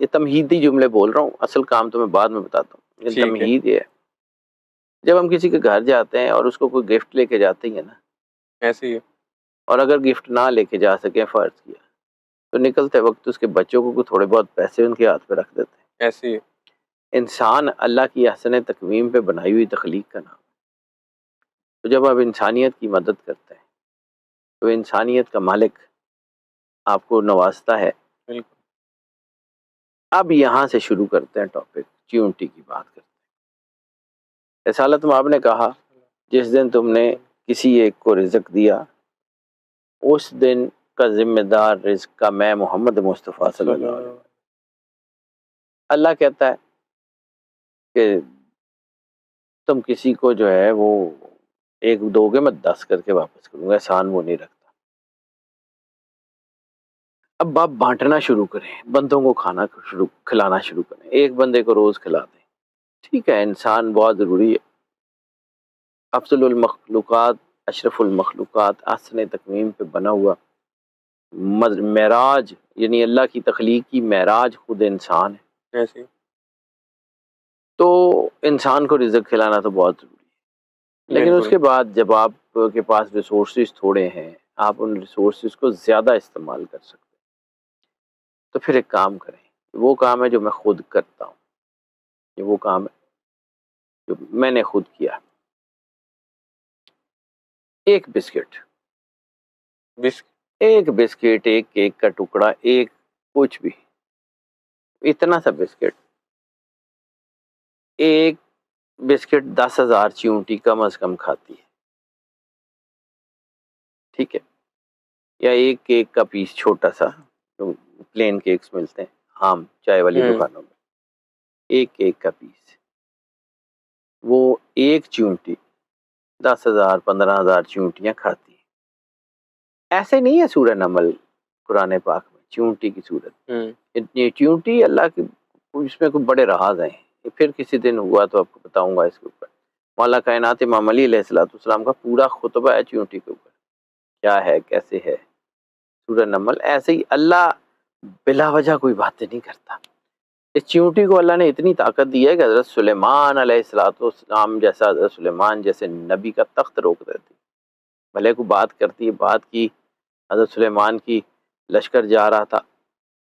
یہ تمہیدی جملے بول رہا ہوں، اصل کام تو میں بعد میں بتاتا ہوں، لیکن ٹھیک ہے، تمہید یہ ہے، جب ہم کسی کے گھر جاتے ہیں اور اس کو کوئی گفٹ لے کے جاتے ہیں نا، ایسے ہی ہے، اور اگر گفٹ نہ لے کے جا سکیں، فرض کیا، تو نکلتے وقت اس کے بچوں کو تھوڑے بہت پیسے ان کے ہاتھ پہ رکھ دیتے ہیں۔ ایسے ہی ہے، انسان اللہ کی احسن تقویم پہ بنائی ہوئی تخلیق کا نام، تو جب آپ انسانیت کی مدد کرتے ہیں تو انسانیت کا مالک آپ کو نوازتا ہے۔ بالکل، اب یہاں سے شروع کرتے ہیں ٹاپک، چیونٹی کی بات کرتے ہیں۔ رسالت میں آپ نے کہا جس دن تم نے کسی ایک کو رزق دیا، اس دن کا ذمہ دار رزق کا میں محمد مصطفیٰ صلی اللہ علیہ وسلم۔ اللہ کہتا ہے کہ تم کسی کو جو ہے وہ ایک دو گے، میں 10 کر کے واپس کروں گا، احسان وہ نہیں رکھتا۔ اب آپ بانٹنا شروع کریں، بندوں کو کھلانا شروع کریں، ایک بندے کو روز کھلا دیں، ٹھیک ہے، انسان بہت ضروری ہے، افضل المخلوقات، اشرف المخلوقات، احسن تقویم پہ بنا ہوا معراج، یعنی اللہ کی تخلیق کی معراج خود انسان ہے، ایسے ہی، تو انسان کو رزق کھلانا تو بہت ضروری ہے۔ لیکن اس بالکل، کے بعد جب آپ کے پاس ریسورسز تھوڑے ہیں، آپ ان ریسورسز کو زیادہ استعمال کر سکتے ہیں، تو پھر ایک کام کریں، وہ کام ہے جو میں خود کرتا ہوں، یہ وہ کام ہے جو میں نے خود کیا۔ ایک بسکٹ، ایک بسکٹ، ایک کیک کا ٹکڑا، ایک کچھ بھی، اتنا سا بسکٹ، ایک بسکٹ 10,000 چیونٹی کم از کم کھاتی ہے، ٹھیک ہے، یا ایک کیک کا پیس چھوٹا سا، جو پلین کیکس ملتے ہیں عام چائے والی دکانوں میں، ایک کیک کا پیس، وہ ایک چیونٹی 10,000 15,000 چیونٹیاں کھاتی ہے۔ ایسے نہیں ہے سورہ نمل قرآن پاک میں چیونٹی کی صورت، اتنی چیونٹی اللہ کی، اس میں کوئی بڑے راز ہیں، پھر کسی دن ہوا تو آپ کو بتاؤں گا اس کے اوپر۔ مولا کائنات امام علی علیہ السلام کا پورا خطبہ ہے چیونٹی کے اوپر، کیا ہے، کیسے ہے، سورہ نمل۔ ایسے ہی اللہ بلا وجہ کوئی باتیں نہیں کرتا۔ اس چیونٹی کو اللہ نے اتنی طاقت دی ہے کہ حضرت سلیمان علیہ السلام جیسا، حضرت سلیمان جیسے نبی کا تخت روک دیتی، بھلے کو بات کرتی ہے۔ بات کی حضرت سلیمان کی لشکر جا رہا تھا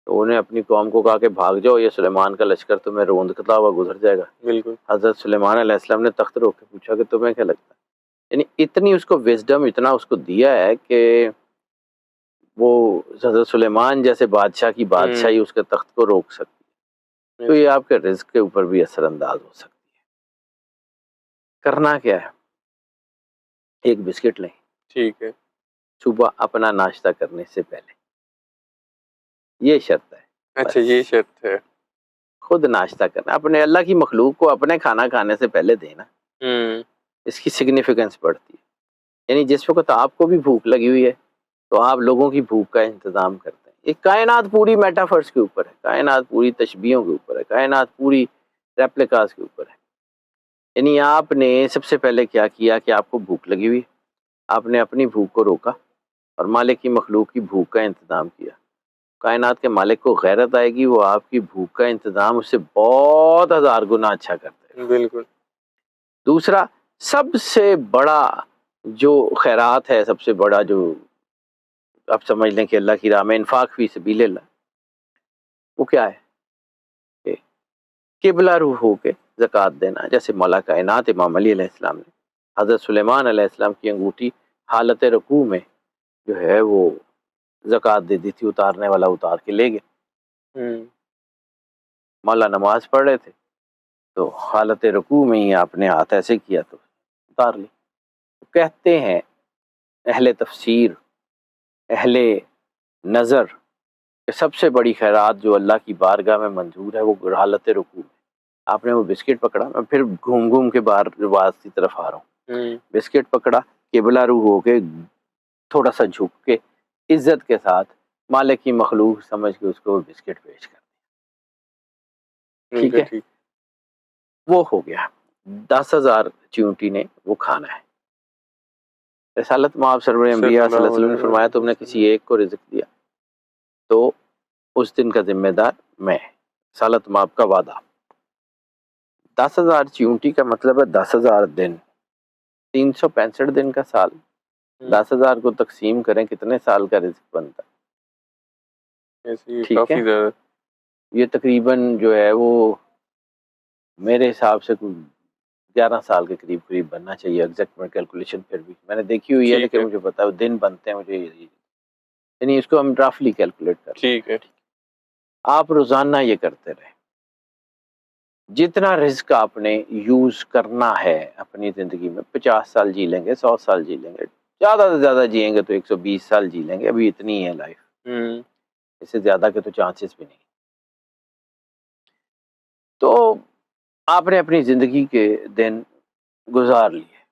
تو انہیں اپنی قوم کو کہا کہ بھاگ جاؤ، یہ سلیمان کا لشکر تمہیں روندتا ہوا گزر جائے گا۔ بالکل، حضرت سلیمان علیہ السلام نے تخت روک کے پوچھا کہ تمہیں کیا لگتا ہے، یعنی اتنی اس کو وزڈم، اتنا اس کو دیا ہے کہ وہ حضرت سلیمان جیسے بادشاہ کی بادشاہی اس کے تخت کو روک سکتی ہے۔ تو یہ آپ کے رزق کے اوپر بھی اثر انداز ہو سکتی ہے۔ کرنا کیا ہے، ایک بسکٹ لیں، ٹھیک ہے، صبح اپنا ناشتہ کرنے سے پہلے، یہ شرط ہے، اچھا بس یہ شرط ہے، خود ناشتہ کرنا، اپنے اللہ کی مخلوق کو اپنے کھانا کھانے سے پہلے دینا، اس کی سگنیفیکنس بڑھتی ہے۔ یعنی جس وقت آپ کو بھی بھوک لگی ہوئی ہے تو آپ لوگوں کی بھوک کا انتظام کرتے ہیں۔ ایک کائنات پوری میٹافرس کے اوپر ہے، کائنات پوری تشبیہوں کے اوپر ہے، کائنات پوری ریپلیکاز کے اوپر ہے۔ یعنی آپ نے سب سے پہلے کیا کیا کہ آپ کو بھوک لگی ہوئی، آپ نے اپنی بھوک کو روکا اور مالک کی مخلوق کی بھوک کا انتظام کیا۔ کائنات کے مالک کو غیرت آئے گی، وہ آپ کی بھوک کا انتظام اس سے بہت ہزار گنا اچھا کرتے ہیں۔ بالکل، دوسرا، سب سے بڑا جو خیرات ہے، سب سے بڑا جو آپ سمجھ لیں کہ اللہ کی راہ میں انفاق فی سبیل اللہ، وہ کیا ہے کہ قبلہ روح ہو کے زکوٰۃ دینا۔ جیسے مولا کائنات امام علی علیہ السلام نے حضرت سلیمان علیہ السلام کی انگوٹھی حالت رکوع میں جو ہے وہ زکوٰۃ دے دی تھی، اتارنے والا اتار کے لے گئے۔ مولا نماز پڑھ رہے تھے تو حالت رکوع میں ہی آپ نے ہاتھ ایسے کیا تو اتار لی۔ کہتے ہیں اہل تفسیر، اہل نظر، کہ سب سے بڑی خیرات جو اللہ کی بارگاہ میں منظور ہے وہ حالت رکوع میں۔ آپ نے وہ بسکٹ پکڑا، میں پھر گھوم گھوم کے باہر رواز کی طرف آ رہا ہوں، بسکٹ پکڑا، قبلہ روح ہو کے تھوڑا سا جھک کے عزت کے ساتھ مالک کی مخلوق سمجھ کے اس کو وہ بسکٹ پیش کر دیا، ٹھیک ہے، وہ ہو گیا۔ 10,000 چیونٹی نے وہ کھانا ہے۔ رسالت مآب سرور انبیاء صلی اللہ علیہ وسلم نے فرمایا تم نے کسی ایک کو رزق دیا تو اس دن کا ذمہ دار میں، رسالت مآب کا وعدہ. 10,000 چیونٹی کا مطلب ہے 10,000 دن، 365 دن کا سال. 10,000 کو تقسیم کریں کتنے سال کا رزق بنتا ہے؟ ٹھیک ہے، کافی زیادہ. یہ تقریباً جو ہے وہ میرے حساب سے کوئی 11 سال کے قریب قریب بننا چاہیے. ایگزیکٹ میں کیلکولیشن پھر بھی میں نے دیکھی ہوئی ہے، ٹھیک لیکن ہے. مجھے پتا ہے دن بنتے ہیں مجھے یعنی اس کو ہم رفلی کیلکولیٹ کر لیں. ٹھیک ہے. آپ روزانہ یہ کرتے رہیں، جتنا رزق آپ نے یوز کرنا ہے اپنی زندگی میں، 50 سال جی لیں گے، 100 سال جی لیں گے، زیادہ سے زیادہ جیئیں گے تو 120 سال جی لیں گے. ابھی اتنی ہے لائف، اس سے زیادہ کے تو چانسز بھی نہیں. تو آپ نے اپنی زندگی کے دن گزار لیے،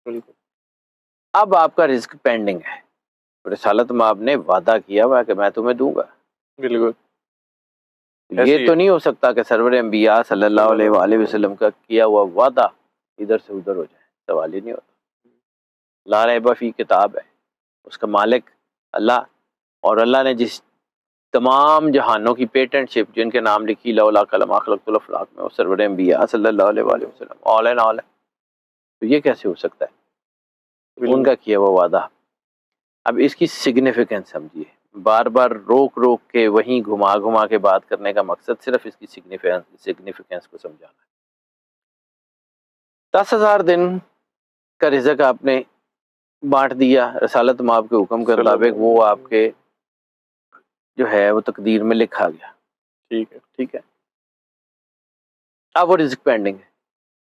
بالکل. اب آپ کا رزق پینڈنگ ہے. رسالت مآب نے وعدہ کیا ہوا ہے کہ میں تمہیں دوں گا. بالکل. یہ تو نہیں ہو سکتا کہ سرور انبیاء صلی اللہ علیہ وآلہ وسلم کا کیا ہوا وعدہ ادھر سے ادھر ہو جائے، سوال ہی نہیں ہوتا. لا ریب فی کتاب ہے، اس کا مالک اللہ، اور اللہ نے جس تمام جہانوں کی پیٹنٹ شپ جن کے نام لکھی لولا کلمہ خلقت الافلاق میں، وہ سرور انبیاء صلی اللہ علیہ وآلہ وسلم آل اینڈ آل ہے. تو یہ کیسے ہو سکتا ہے ان کا کیا ہوا وعدہ؟ اب اس کی سگنیفیکنس سمجھیے. بار بار روک روک کے وہیں گھما گھما کے بات کرنے کا مقصد صرف اس کی سگنیفیکنس کو سمجھانا ہے. 10,000 دن کا رزق آپ نے بانٹ دیا رسالت مآب کے حکم کے مطابق، وہ آپ کے جو ہے وہ تقدیر میں لکھا گیا. ٹھیک ہے. ٹھیک ہے، اب وہ رزق پینڈنگ ہے،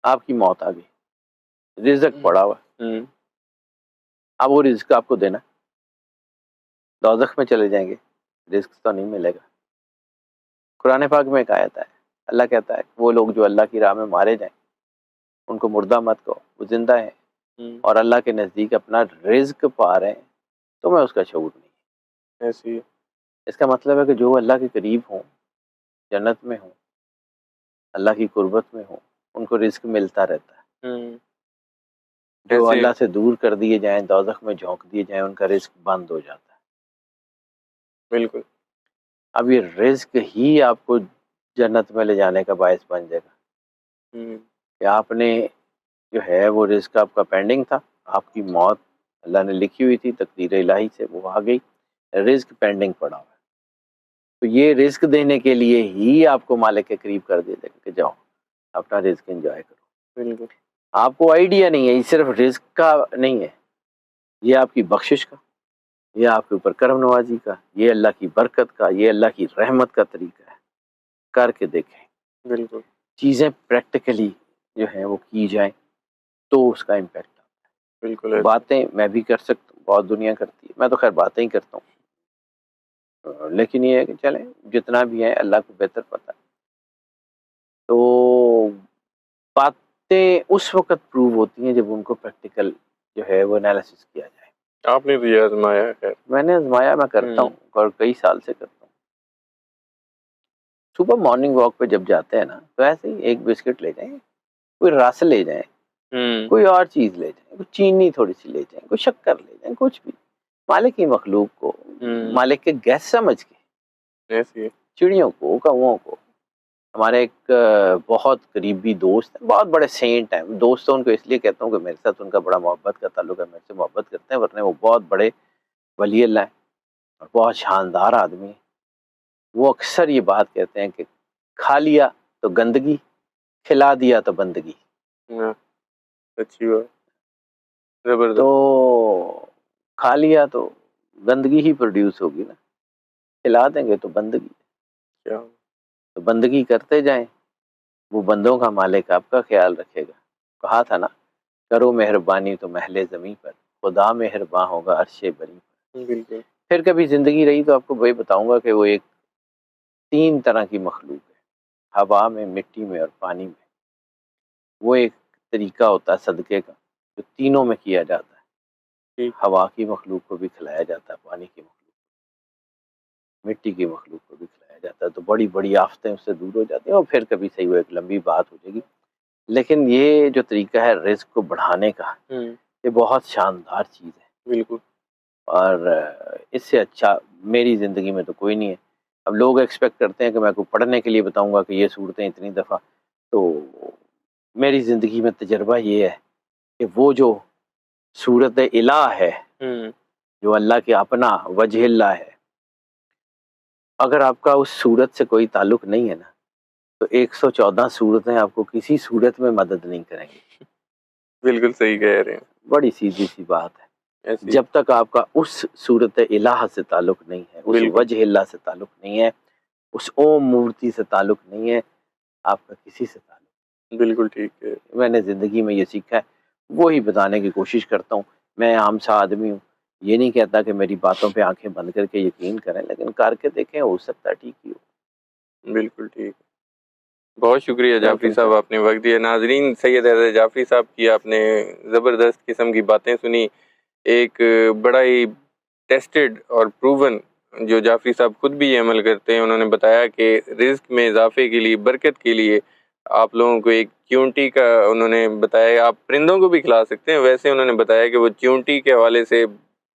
آپ کی موت آ گئی، رزق پڑا ہوا. اب وہ رزق آپ کو دینا، دوزخ میں چلے جائیں گے، رزق تو نہیں ملے گا. قرآن پاک میں ایک آیت ہے، اللہ کہتا ہے وہ لوگ جو اللہ کی راہ میں مارے جائیں ان کو مردہ مت کہو، وہ زندہ ہیں اور اللہ کے نزدیک اپنا رزق پا رہے ہیں، تو میں اس کا شعور نہیں. ایسی ہے. اس کا مطلب ہے کہ جو اللہ کے قریب ہوں، جنت میں ہوں، اللہ کی قربت میں ہوں، ان کو رزق ملتا رہتا ہے. جو اللہ سے دور کر دیے جائیں، دوزخ میں جھونک دیے جائیں، ان کا رزق بند ہو جاتا ہے. بالکل. اب یہ رزق ہی آپ کو جنت میں لے جانے کا باعث بن جائے گا کہ آپ نے جو ہے وہ رزق آپ کا پینڈنگ تھا، آپ کی موت اللہ نے لکھی ہوئی تھی تقدیر الہی سے، وہ آ گئی، رزق پینڈنگ پڑا ہوا ہے. تو یہ رزق دینے کے لیے ہی آپ کو مالک کے قریب کر دے دے کہ جاؤ اپنا رزق انجوائے کرو. بالکل. آپ کو آئیڈیا نہیں ہے، یہ صرف رزق کا نہیں ہے، یہ آپ کی بخشش کا، یہ آپ کے اوپر کرم نوازی کا، یہ اللہ کی برکت کا، یہ اللہ کی رحمت کا طریقہ ہے. کر کے دیکھیں. بالکل. چیزیں پریکٹیکلی جو ہیں وہ کی جائیں تو اس کا امپیکٹ آتا ہے. بالکل. باتیں میں بھی کر سکتا ہوں، بہت دنیا کرتی ہے، میں تو خیر باتیں ہی کرتا ہوں، لیکن یہ ہے کہ چلیں جتنا بھی ہے اللہ کو بہتر پتہ ہے. تو باتیں اس وقت پروو ہوتی ہیں جب ان کو پریکٹیکل جو ہے وہ انالیسس کیا جائے. آپ نے تو یہ آزمایا ہے؟ میں نے آزمایا، میں کرتا ہوں اور کئی سال سے کرتا ہوں. صبح مارننگ واک پہ جب جاتے ہیں نا تو ایسے ہی ایک بسکٹ لے جائیں، کوئی رس لے جائیں، کوئی اور چیز لے جائیں، کوئی چینی تھوڑی سی لے جائیں، کوئی شکر لے جائیں، کچھ بھی مالک کی مخلوق کو مالک کے گیسٹ سمجھ کے، چڑیوں کو، کووں کو. ہمارے ایک بہت قریبی دوست ہیں، بہت بڑے سینٹ ہیں. دوستوں ان کو اس لیے کہتا ہوں کہ میرے ساتھ ان کا بڑا محبت کا تعلق ہے، میرے سے محبت کرتے ہیں، ورنہ وہ بہت بڑے ولی اللہ ہیں اور بہت شاندار آدمی ہیں. وہ اکثر یہ بات کہتے ہیں کہ کھا لیا تو گندگی، کھلا دیا تو بندگی. اچھی بات، زبردست. تو کھا لیا تو گندگی ہی پروڈیوس ہوگی نا، کھلا دیں گے تو بندگی. کیا تو بندگی کرتے جائیں، وہ بندوں کا مالک آپ کا خیال رکھے گا. کہا تھا نا، کرو مہربانی تو محل زمین پر، خدا مہرباں ہوگا عرش بری پر. بالکل. پھر کبھی زندگی رہی تو آپ کو وہی بتاؤں گا کہ وہ ایک 3 طرح کی مخلوق ہے، ہوا میں، مٹی میں اور پانی میں. وہ ایک طریقہ ہوتا ہے صدقے کا جو تینوں میں کیا جاتا ہے. ہوا کی مخلوق کو بھی کھلایا جاتا ہے، پانی کی مخلوق کو، مٹی کی مخلوق کو بھی کھلایا جاتا ہے. تو بڑی بڑی آفتیں اس سے دور ہو جاتی ہیں. اور پھر کبھی صحیح، وہ ایک لمبی بات ہو جائے گی. لیکن یہ جو طریقہ ہے رزق کو بڑھانے کا، یہ بہت شاندار چیز ہے. بالکل. اور اس سے اچھا میری زندگی میں تو کوئی نہیں ہے. اب لوگ ایکسپیکٹ کرتے ہیں کہ میں کو پڑھنے کے لیے بتاؤں گا کہ یہ صورتیں اتنی دفعہ، تو میری زندگی میں تجربہ یہ ہے کہ وہ جو صورت الہ ہے، جو اللہ کے اپنا وجہ اللہ ہے، اگر آپ کا اس صورت سے کوئی تعلق نہیں ہے نا، تو 114 صورتیں آپ کو کسی صورت میں مدد نہیں کریں گی۔ بالکل صحیح کہہ رہے ہیں، بڑی سیدھی سی بات ہے، ایسی جب تک آپ کا اس صورت الہ سے تعلق نہیں ہے، اس بالکل وجہ اللہ سے تعلق نہیں ہے، اس اوم مورتی سے تعلق نہیں ہے، آپ کا کسی سے تعلق نہیں۔ بالکل ٹھیک ہے، میں نے زندگی میں یہ سیکھا ہے، وہی بتانے کی کوشش کرتا ہوں۔ میں عام سا آدمی ہوں، یہ نہیں کہتا کہ میری باتوں پہ آنکھیں بند کر کے یقین کریں، لیکن کر کے دیکھیں، ہو سکتا ہے ٹھیک ہی ہو۔ بالکل ٹھیک۔ بہت شکریہ جعفری ویلکم صاحب، سر۔ آپ نے وقت دیا۔ ناظرین، سید حیدر جعفری صاحب کی آپ نے زبردست قسم کی باتیں سنی، ایک بڑا ہی ٹیسٹڈ اور پروون، جو جعفری صاحب خود بھی یہ عمل کرتے ہیں۔ انہوں نے بتایا کہ رزق میں اضافے کے لیے، برکت کے لیے آپ لوگوں کو ایک چیونٹی کا انہوں نے بتایا، آپ پرندوں کو بھی کھلا سکتے ہیں، ویسے انہوں نے بتایا کہ وہ چیونٹی کے حوالے سے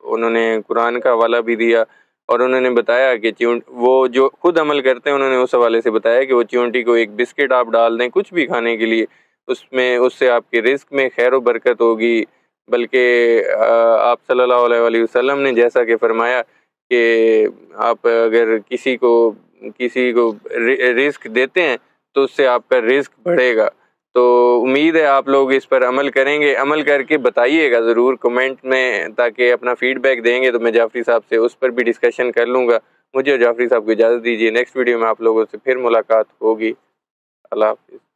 انہوں نے قرآن کا حوالہ بھی دیا، اور انہوں نے بتایا کہ وہ جو خود عمل کرتے ہیں، انہوں نے اس حوالے سے بتایا کہ وہ چیونٹی کو ایک بسکٹ آپ ڈال دیں کچھ بھی کھانے کے لیے، اس سے آپ کے رزق میں خیر و برکت ہوگی۔ بلکہ آپ صلی اللہ علیہ وآلہ وسلم نے جیسا کہ فرمایا کہ آپ اگر کسی کو رزق دیتے ہیں تو اس سے آپ کا رزق بڑھے گا۔ تو امید ہے آپ لوگ اس پر عمل کریں گے، عمل کر کے بتائیے گا ضرور کمنٹ میں، تاکہ اپنا فیڈ بیک دیں گے تو میں جعفری صاحب سے اس پر بھی ڈسکشن کر لوں گا۔ مجھے اور جعفری صاحب کو اجازت دیجیے، نیکسٹ ویڈیو میں آپ لوگوں سے پھر ملاقات ہوگی۔ اللہ حافظ۔